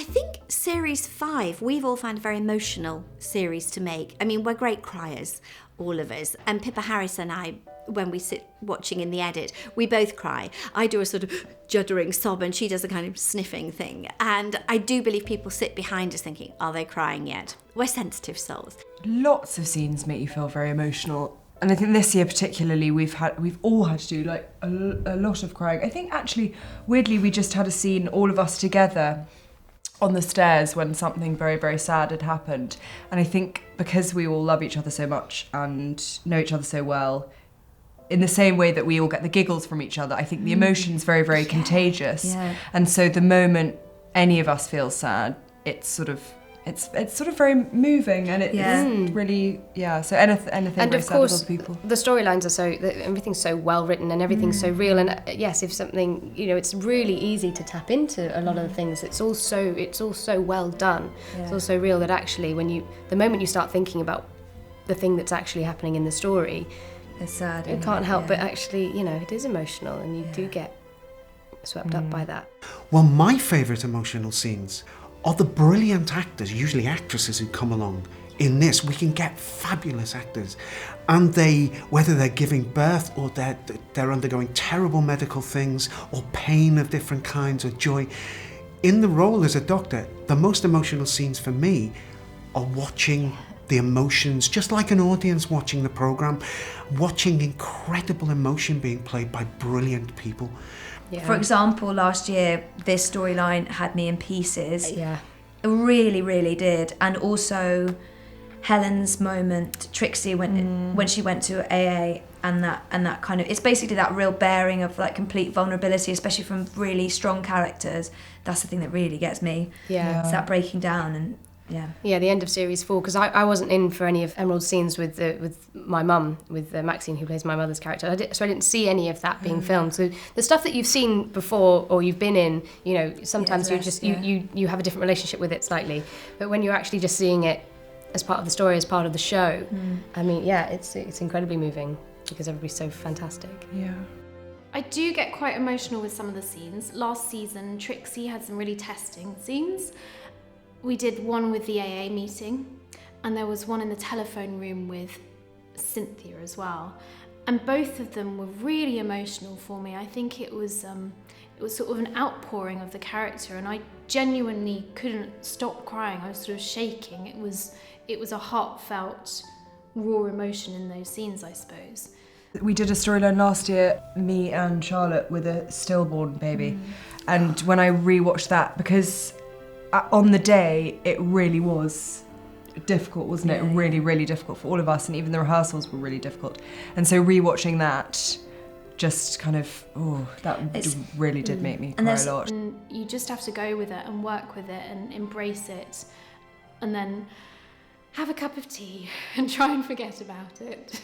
I think series 5, we've all found a very emotional series to make. I mean, we're great criers, all of us. And Pippa Harris and I, when we sit watching in the edit, we both cry. I do a sort of juddering sob and she does a kind of sniffing thing. And I do believe people sit behind us thinking, are they crying yet? We're sensitive souls. Lots of scenes make you feel very emotional. And I think this year particularly, we've all had to do like a lot of crying. I think actually, weirdly, we just had a scene, all of us together, on the stairs when something very, very sad had happened. And I think because we all love each other so much and know each other so well, in the same way that we all get the giggles from each other, I think the emotion's very, very contagious. Yeah. And so the moment any of us feels sad, it's sort of very moving, and it's really, so anything and very of sad course, with other people. The storylines are everything's so well written and everything's so real, and yes, if something, it's really easy to tap into a lot of the things. It's all so well done. It's all so real that actually the moment you start thinking about the thing that's actually happening in the story, it's sad. You can't help but actually, it is emotional, and you do get swept up by that. Well, my favourite emotional scenes are the brilliant actors, usually actresses, who come along. In this, we can get fabulous actors, and whether they're giving birth or they're undergoing terrible medical things or pain of different kinds or joy. In the role as a doctor, the most emotional scenes for me are watching the emotions, just like an audience watching the programme, watching incredible emotion being played by brilliant people. Yeah. For example, last year, this storyline had me in pieces. Yeah. It really, really did. And also Helen's moment, Trixie, when she went to AA, and that kind of, it's basically that real bearing of like complete vulnerability, especially from really strong characters. That's the thing that really gets me. Yeah. It's that breaking down and Yeah, the end of series 4, because I wasn't in for any of Emerald's scenes with my mum, with Maxine, who plays my mother's character. So I didn't see any of that being filmed. So the stuff that you've seen before or you've been in, sometimes you have a different relationship with it slightly. But when you're actually just seeing it as part of the story, as part of the show, I mean, it's incredibly moving because everybody's so fantastic. Yeah. I do get quite emotional with some of the scenes. Last season, Trixie had some really testing scenes. We did one with the AA meeting, and there was one in the telephone room with Cynthia as well. And both of them were really emotional for me. I think it was sort of an outpouring of the character, and I genuinely couldn't stop crying. I was sort of shaking. It was a heartfelt, raw emotion in those scenes, I suppose. We did a storyline last year, me and Charlotte, with a stillborn baby. And when I rewatched that, because on the day, it really was difficult, wasn't it? Really, really difficult for all of us, and even the rehearsals were really difficult. And so rewatching that just kind of, really did make me cry a lot. And you just have to go with it and work with it and embrace it, and then have a cup of tea and try and forget about it.